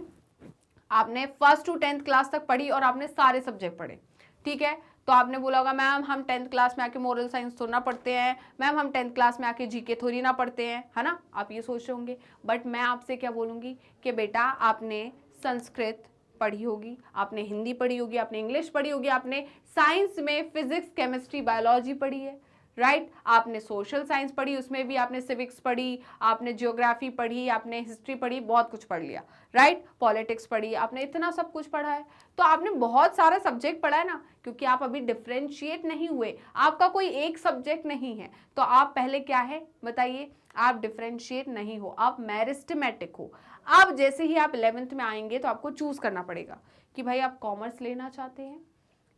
Speaker 1: आपने फर्स्ट टू 10th क्लास तक पढ़ी और आपने सारे सब्जेक्ट पढ़े, ठीक है। तो आपने बोला होगा मैम हम 10th क्लास में आके मोरल साइंस थोड़ी ना पढ़ते हैं, मैम हम 10th क्लास में आके जीके थोड़ी ना पढ़ते हैं, है ना, आप ये सोच रहे होंगे। बट मैं आपसे क्या बोलूँगी कि बेटा आपने संस्कृत पढ़ी होगी, आपने हिंदी पढ़ी होगी, आपने इंग्लिश पढ़ी होगी, आपने साइंस में फिजिक्स केमिस्ट्री बायोलॉजी पढ़ी है, राइट। आपने सोशल साइंस पढ़ी, उसमें भी आपने सिविक्स पढ़ी, आपने ज्योग्राफी पढ़ी, आपने हिस्ट्री पढ़ी, बहुत कुछ पढ़ लिया, राइट। पॉलिटिक्स पढ़ी, आपने इतना सब कुछ पढ़ा है, तो आपने बहुत सारा सब्जेक्ट पढ़ा है ना, क्योंकि आप अभी डिफरेंशिएट नहीं हुए, आपका कोई एक सब्जेक्ट नहीं है, तो आप पहले क्या है बताइए, आप डिफरेंशिएट नहीं हो, आप मेरिस्टेमेटिक हो। अब जैसे ही आप 11th में आएंगे तो आपको चूज करना पड़ेगा कि भाई आप कॉमर्स लेना चाहते हैं,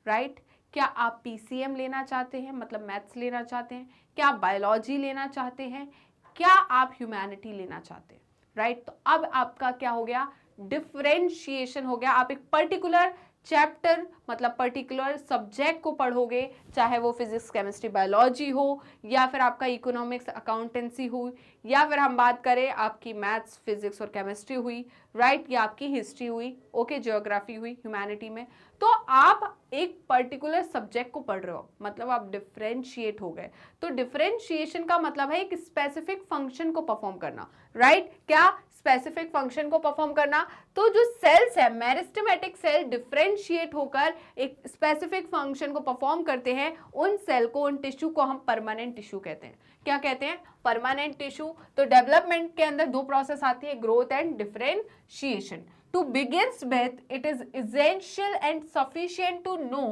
Speaker 1: राइट, क्या आप पीसीएम लेना चाहते हैं, मतलब मैथ्स लेना चाहते हैं, क्या आप बायोलॉजी लेना चाहते हैं, क्या आप ह्यूमैनिटी लेना चाहते हैं, राइट। तो अब आपका क्या हो गया, डिफरेंशिएशन हो गया। आप एक पर्टिकुलर चैप्टर मतलब पर्टिकुलर सब्जेक्ट को पढ़ोगे, चाहे वो फिजिक्स केमिस्ट्री बायोलॉजी हो, या फिर आपका इकोनॉमिक्स अकाउंटेंसी हो, या फिर हम बात करें आपकी मैथ्स फिजिक्स और केमिस्ट्री हुई, राइट, या आपकी हिस्ट्री हुई, ओके, ज्योग्राफी हुई ह्यूमैनिटी में। तो आप एक पर्टिकुलर सब्जेक्ट को पढ़ रहे हो, मतलब आप डिफरेंशिएट हो गए। तो डिफरेंशिएशन का मतलब है एक स्पेसिफिक फंक्शन को परफॉर्म करना, राइट, क्या स्पेसिफिक फंक्शन को परफॉर्म करना। तो जो सेल्स है, मेरिस्टेमेटिक सेल डिफरेंशिएट होकर एक स्पेसिफिक फंक्शन को परफॉर्म करते हैं, उन सेल को, उन टिश्यू को हम परमानेंट टिश्यू कहते हैं। क्या कहते हैं, परमानेंट टिश्यू। तो डेवलपमेंट के अंदर दो प्रोसेस आती है, growth and differentiation. To begins with, it is essential and sufficient to know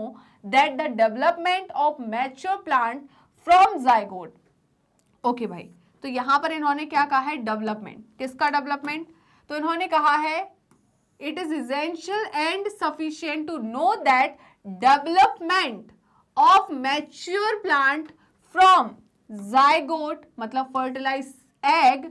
Speaker 1: that the development of mature plant from zygote. Okay भाई, तो यहां पर इन्होंने क्या कहा है, डेवलपमेंट। किसका डेवलपमेंट, तो इन्होंने कहा है it is essential and sufficient to know that development of mature plant from zygote मतलब fertilized egg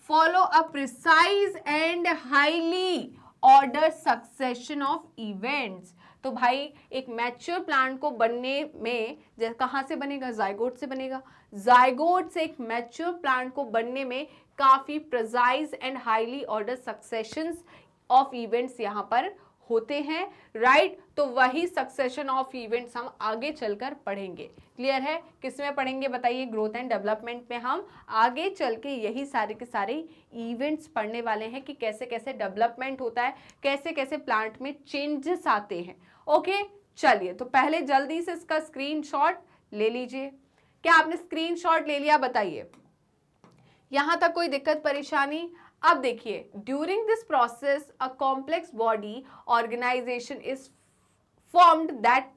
Speaker 1: follow a precise and highly order succession of events. तो भाई एक मैच्योर प्लांट को बनने में कहां से बनेगा, जाइगोट से बनेगा। जाइगोट से एक मैच्योर प्लांट को बनने में काफी precise and highly order successions of events यहां पर होते हैं, राइट। तो वही सक्सेशन ऑफ इवेंट्स हम आगे चलकर पढ़ेंगे। क्लियर है, किसमें पढ़ेंगे बताइए, ग्रोथ एंड डेवलपमेंट में हम आगे चल के यही सारे के सारे इवेंट्स पढ़ने वाले हैं कि कैसे कैसे डेवलपमेंट होता है, कैसे कैसे प्लांट में चेंजेस आते हैं। ओके, चलिए तो पहले जल्दी से इसका स्क्रीनशॉट ले लीजिए। क्या आपने स्क्रीनशॉट ले लिया बताइए, यहां तक कोई दिक्कत परेशानी। अब देखिए, during this process a complex body organisation is formed that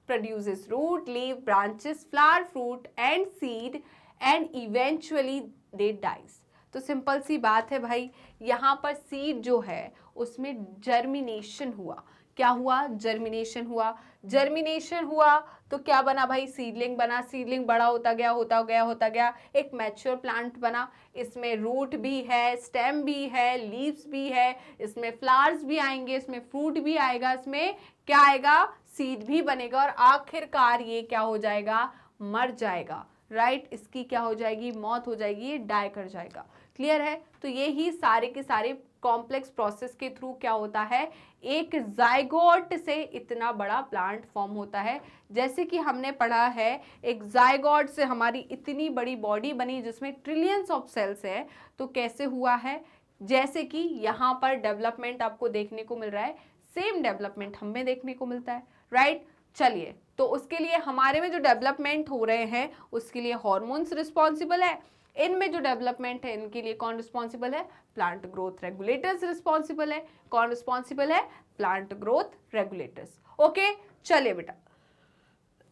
Speaker 1: produces root, leaf, branches, flower, fruit and seed and eventually they dies। तो सिंपल सी बात है भाई, यहाँ पर सीड जो है उसमें जर्मिनेशन हुआ। क्या हुआ, जर्मिनेशन हुआ। जर्मिनेशन हुआ तो क्या बना भाई, सीडलिंग बना। सीडलिंग बड़ा होता गया, एक मैच्योर प्लांट बना। इसमें रूट भी है, स्टेम भी है, लीव्स भी है, इसमें फ्लावर्स भी आएंगे, इसमें फ्रूट भी आएगा, इसमें क्या आएगा, सीड भी बनेगा, और आखिरकार ये क्या हो जाएगा, मर जाएगा, राइट। इसकी क्या हो जाएगी, मौत हो जाएगी, ये डाई कर जाएगा। क्लियर है, तो ये ही सारे के सारे कॉम्प्लेक्स प्रोसेस के थ्रू क्या होता है, एक जाइगोट से इतना बड़ा प्लांट फॉर्म होता है। जैसे कि हमने पढ़ा है, एक जाइगोट से हमारी इतनी बड़ी बॉडी बनी जिसमें ट्रिलियंस ऑफ सेल्स है। तो कैसे हुआ है, जैसे कि यहाँ पर डेवलपमेंट आपको देखने को मिल रहा है, सेम डेवलपमेंट हमें देखने को मिलता है, राइट। चलिए, तो उसके लिए हमारे में जो डेवलपमेंट हो रहे हैं उसके लिए हॉर्मोन्स रिस्पॉन्सिबल है, इनमें जो डेवलपमेंट है इनके लिए कौन रिस्पॉन्सिबल है, प्लांट ग्रोथ रेगुलेटर्स रिस्पॉन्सिबल है। कौन रिस्पॉन्सिबल है, प्लांट ग्रोथ रेगुलेटर्स। ओके, चलिए बेटा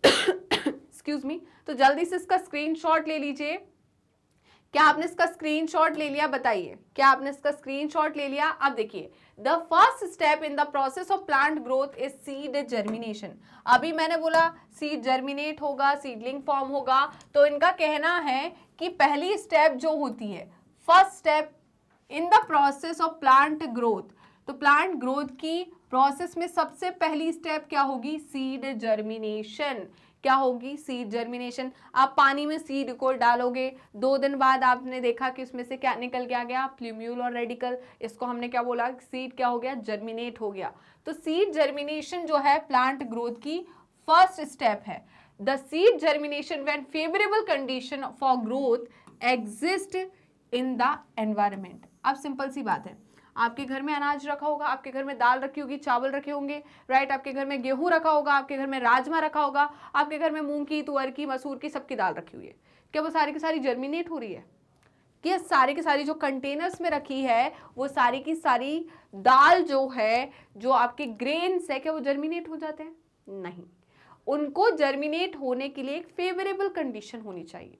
Speaker 1: एक्सक्यूज मी, तो जल्दी से इसका स्क्रीनशॉट ले लीजिए। क्या आपने इसका स्क्रीनशॉट ले लिया, बताइए, क्या आपने इसका स्क्रीनशॉट ले लिया। अब देखिए, the first step in the process of plant growth is seed germination. अभी मैंने बोला सीड जर्मिनेट होगा, सीडलिंग फॉर्म होगा, तो इनका कहना है कि पहली स्टेप जो होती है, first step in the process of plant growth, तो प्लांट ग्रोथ की प्रोसेस में सबसे पहली स्टेप क्या होगी, सीड जर्मिनेशन। क्या होगी, सीड जर्मिनेशन। आप पानी में सीड को डालोगे, 2 दिन बाद आपने देखा कि उसमें से क्या निकल के आ गया, प्लूम्यूल और रेडिकल। इसको हमने क्या बोला, सीड क्या हो गया, जर्मिनेट हो गया। तो सीड जर्मिनेशन जो है प्लांट ग्रोथ की फर्स्ट स्टेप है। The seed germination when favourable condition for growth exist in the environment. अब सिंपल सी बात है, आपके घर में अनाज रखा होगा, आपके घर में दाल रखी होगी, चावल रखे होंगे, राइट। आपके घर में गेहूं रखा होगा, आपके घर में राजमा रखा होगा, आपके घर में मूंग की, तुअर की, मसूर की, सबकी दाल रखी हुई है। क्या वो सारी की सारी जर्मिनेट हो रही है, कि सारी की सारी जो कंटेनर्स में रखी है वो सारी की सारी दाल जो है, जो आपके ग्रेन्स है, क्या वो जर्मिनेट हो जाते हैं, नहीं। उनको जर्मिनेट होने के लिए एक फेवरेबल कंडीशन होनी चाहिए।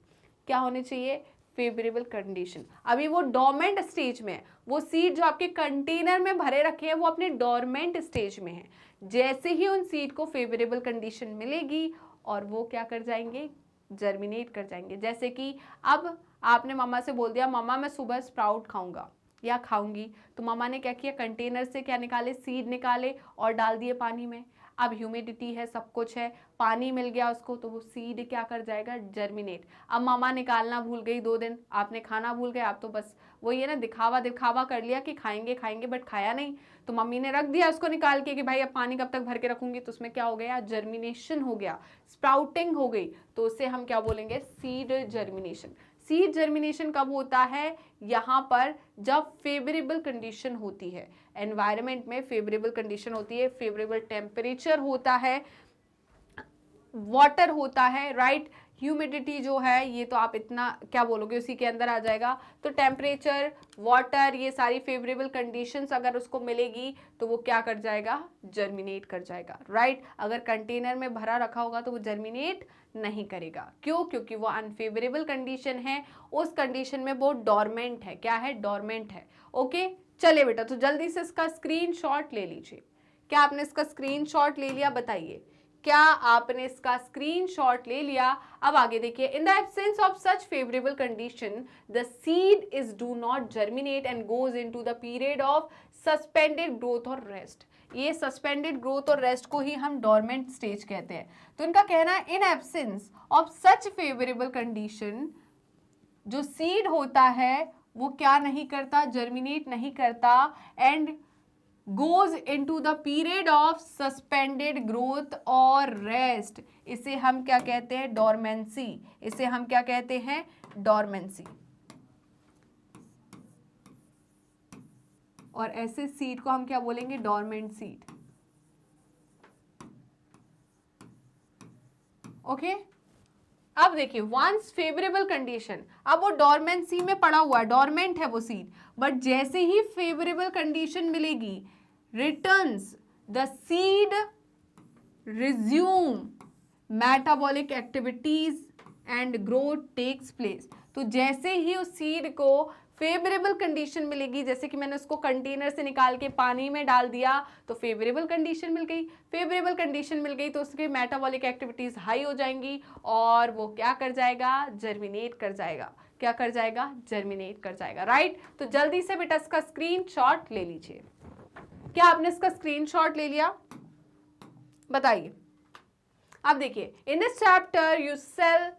Speaker 1: क्या होनी चाहिए, फेवरेबल कंडीशन। अभी वो डोरमेंट स्टेज में है, वो सीड जो आपके कंटेनर में भरे रखे हैं वो अपने डोरमेंट स्टेज में है। जैसे ही उन सीड को फेवरेबल कंडीशन मिलेगी और वो क्या कर जाएंगे, जर्मिनेट कर जाएंगे। जैसे कि अब आपने मम्मा से बोल दिया, मम्मा मैं सुबह स्प्राउट खाऊंगा या खाऊंगी, तो मम्मा ने क्या किया, कंटेनर से क्या निकाले, सीड निकाले और डाल दिए पानी में। अब ह्यूमिडिटी है, सब कुछ है, पानी मिल गया उसको, तो वो सीड क्या कर जाएगा, जर्मिनेट। अब मामा निकालना भूल गई 2 दिन, आपने खाना भूल गए, आप तो बस वही है ना, दिखावा दिखावा कर लिया कि खाएंगे खाएंगे, बट खाया नहीं। तो मम्मी ने रख दिया उसको निकाल के कि भाई अब पानी कब तक भर के रखूंगी, तो उसमें क्या हो गया, जर्मिनेशन हो गया, स्प्राउटिंग हो गई। तो उसे हम क्या बोलेंगे, सीड जर्मिनेशन। सीड जर्मिनेशन कब होता है, यहाँ पर जब फेवरेबल कंडीशन होती है, एनवायरनमेंट में फेवरेबल कंडीशन होती है, फेवरेबल टेम्परेचर होता है, वाटर होता है, राइट। ह्यूमिडिटी जो है ये तो आप इतना क्या बोलोगे, उसी के अंदर आ जाएगा। तो टेम्परेचर, वाटर, ये सारी फेवरेबल कंडीशंस अगर उसको मिलेगी तो वो क्या कर जाएगा, जर्मिनेट कर जाएगा, राइट। अगर कंटेनर में भरा रखा होगा तो वो जर्मिनेट नहीं करेगा। क्यों, क्योंकि वो अनफेवरेबल कंडीशन है, उस कंडीशन में वो डोरमेंट है। क्या है, डोरमेंट है। ओके, चलिए बेटा, तो जल्दी से इसका स्क्रीनशॉट ले लीजिए। क्या आपने इसका स्क्रीनशॉट ले लिया, बताइए, क्या आपने इसका स्क्रीनशॉट ले लिया। अब आगे देखिए, in the absence of such favourable condition the seed is do not germinate and goes into the period of suspended growth और रेस्ट। ये सस्पेंडेड ग्रोथ और रेस्ट को ही हम डोरमेंट स्टेज कहते हैं। तो इनका कहना है, in absence of such favourable condition, जो सीड होता है वो क्या नहीं करता, जर्मिनेट नहीं करता, and goes into the period of suspended growth और rest। इसे हम क्या कहते हैं, dormancy। इसे हम क्या कहते हैं, dormancy। और ऐसे सीड को हम क्या बोलेंगे, dormant seed। ओके, अब देखिए, वंस फेवरेबल कंडीशन, अब वो डोरमेंसी में पड़ा हुआ है, डोरमेंट है वो सीड, बट जैसे ही फेवरेबल कंडीशन मिलेगी, returns the seed resume metabolic activities and growth takes place। तो जैसे ही उस सीड को फेवरेबल कंडीशन मिलेगी, जैसे कि मैंने उसको कंटेनर से निकाल के पानी में डाल दिया तो फेवरेबल कंडीशन मिल गई, फेवरेबल कंडीशन मिल गई तो उसके मेटाबॉलिक एक्टिविटीज हाई हो जाएंगी और वो क्या कर जाएगा, जर्मिनेट कर जाएगा। क्या कर जाएगा, जर्मिनेट कर जाएगा, राइट। तो जल्दी से बेटा इसका स्क्रीनशॉट ले लीजिए। क्या आपने इसका स्क्रीनशॉट ले लिया, बताइए। अब देखिए, in this chapter you shall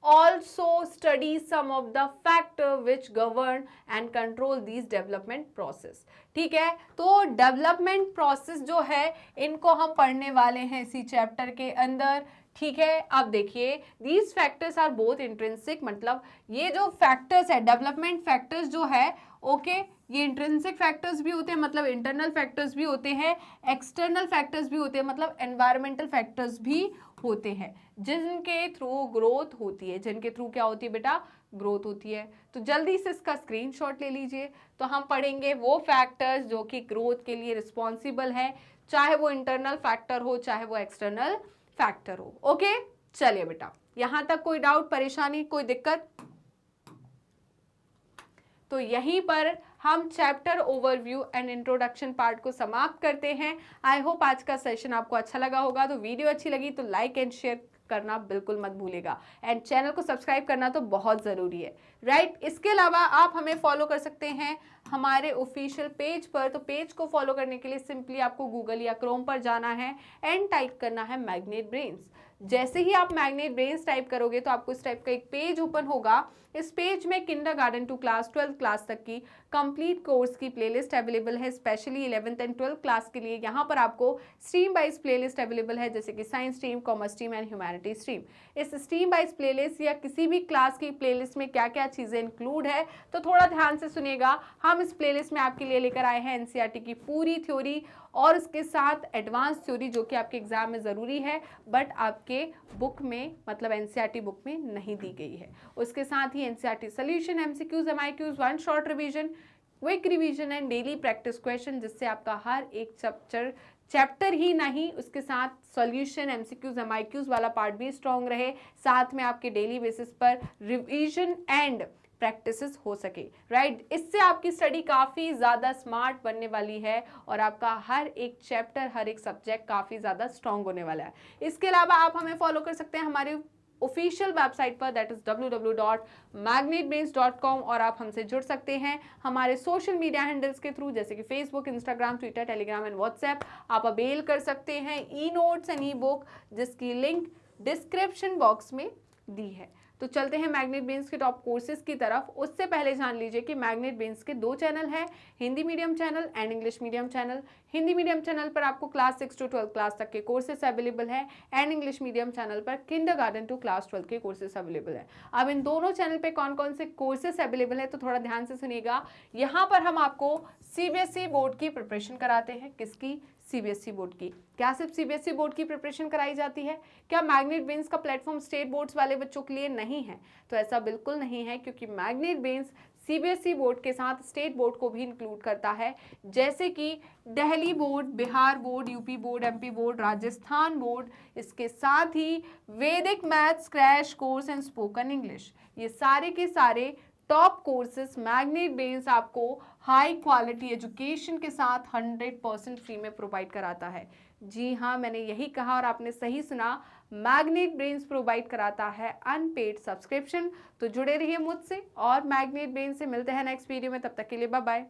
Speaker 1: also study some of the factor which govern and control these development process। ठीक है, तो डेवलपमेंट प्रोसेस जो है इनको हम पढ़ने वाले हैं इसी चैप्टर के अंदर। ठीक है, अब देखिए these factors are both intrinsic, मतलब ये जो फैक्टर्स है डेवलपमेंट फैक्टर्स जो है ओके ये इंट्रिंसिक फैक्टर्स भी होते हैं, मतलब इंटरनल फैक्टर्स भी होते हैं, एक्सटर्नल फैक्टर्स भी होते हैं, मतलब एनवायरमेंटल फैक्टर्स भी होते हैं, जिनके थ्रू ग्रोथ होती है। जिनके थ्रू क्या होती है बेटा? ग्रोथ होती है। तो जल्दी से इसका स्क्रीनशॉट ले लीजिए। तो हम पढ़ेंगे वो फैक्टर्स जो कि ग्रोथ के लिए रिस्पॉन्सिबल है, चाहे वो इंटरनल फैक्टर हो चाहे वो एक्सटर्नल फैक्टर हो। ओके, चलिए बेटा, यहां तक कोई डाउट, परेशानी, कोई दिक्कत? तो यहीं पर हम chapter overview and introduction part को समाप्त करते हैं। आई होप आज का सेशन आपको अच्छा लगा होगा। तो वीडियो अच्छी लगी तो लाइक एंड शेयर करना बिल्कुल मत भूलेगा, एंड चैनल को सब्सक्राइब करना तो बहुत ज़रूरी है, राइट। इसके अलावा आप हमें फॉलो कर सकते हैं हमारे ऑफिशियल पेज पर। तो पेज को फॉलो करने के लिए सिंपली आपको गूगल या क्रोम पर जाना है एंड टाइप करना है मैग्नेट ब्रेन्स। जैसे ही आप मैग्नेट ब्रेन्स टाइप करोगे तो आपको इस टाइप का एक पेज ओपन होगा। इस पेज में kindergarten to class 12th class तक की कंप्लीट कोर्स की प्लेलिस्ट अवेलेबल है, specially 11th and 12th class के लिए। यहाँ पर आपको स्ट्रीम वाइज प्लेलिस्ट अवेलेबल है, जैसे कि science stream, commerce stream and humanity stream. इस स्ट्रीम वाइज प्लेलिस्ट या किसी भी क्लास की प्लेलिस्ट में क्या क्या चीज़ें इंक्लूड है तो थोड़ा ध्यान से सुनिएगा। हम इस प्लेलिस्ट में आपके लिए लेकर आए हैं एनसीईआरटी की पूरी थ्योरी और उसके साथ एडवांस थ्योरी जो कि आपके एग्जाम में ज़रूरी है बट आपके बुक में, मतलब एनसीईआरटी बुक में नहीं दी गई है। उसके साथ ही NCERT solution, MCQs, MIQs, one short revision, quick revision and daily practice question, जिससे आपका हर एक चैप्टर ही नहीं उसके साथ सॉल्यूशन, एमसीक्यूज, एमआईक्यूज वाला पार्ट भी स्ट्रॉन्ग रहे, साथ में आपके डेली बेसिस पर रिवीजन एंड प्रैक्टिसेस हो सके, राइट। इससे आपकी स्टडी काफ़ी ज़्यादा स्मार्ट बनने वाली है और आपका हर एक चैप्टर, हर एक सब्जेक्ट काफ़ी ज़्यादा स्ट्रॉन्ग होने वाला है। इसके अलावा आप हमें फॉलो कर सकते हैं हमारे ऑफिशियल वेबसाइट पर, दैट इज www.magnetbrains.com, और आप हमसे जुड़ सकते हैं हमारे सोशल मीडिया हैंडल्स के थ्रू, जैसे कि Facebook, Instagram, Twitter, Telegram and WhatsApp. आप अवेल कर सकते हैं e notes and E book, जिसकी लिंक डिस्क्रिप्शन बॉक्स में दी है। तो चलते हैं मैग्नेट ब्रेन्स के टॉप कोर्सेज की तरफ। उससे पहले जान लीजिए कि मैग्नेट ब्रेन्स के 2 चैनल हैं, Hindi medium channel and English medium channel. Hindi medium channel पर आपको क्लास 6 to 12 क्लास तक के कोर्सेज अवेलेबल है एंड इंग्लिश मीडियम चैनल पर किंडरगार्टन टू क्लास 12 के कोर्सेज अवेलेबल है। अब इन दोनों चैनल पे कौन कौन से कोर्सेज अवेलेबल है तो थोड़ा ध्यान से सुनिएगा। यहाँ पर हम आपको सीबीएसई बोर्ड की प्रिपरेशन कराते हैं। किसकी? सीबीएसई बोर्ड की। क्या सिर्फ सीबीएसई बोर्ड की प्रिपरेशन कराई जाती है? क्या मैग्नेट ब्रेन्स का प्लेटफॉर्म स्टेट बोर्ड्स वाले बच्चों के लिए नहीं है? तो ऐसा बिल्कुल नहीं है, क्योंकि मैग्नेट ब्रेन्स सीबीएसई बोर्ड के साथ स्टेट बोर्ड को भी इंक्लूड करता है, जैसे कि Delhi board, Bihar board, UP board, MP board, Rajasthan board. इसके साथ ही वैदिक maths crash course and spoken English, ये सारे के सारे टॉप कोर्सेज मैग्नेट ब्रेन्स आपको हाई क्वालिटी एजुकेशन के साथ 100% फ्री में प्रोवाइड कराता है। जी हाँ, मैंने यही कहा और आपने सही सुना, मैग्नेट ब्रेन्स प्रोवाइड कराता है अनपेड सब्सक्रिप्शन। तो जुड़े रहिए मुझसे और मैग्नेट ब्रेन्स से। मिलते हैं नेक्स्ट वीडियो में, तब तक के लिए बाय बाय।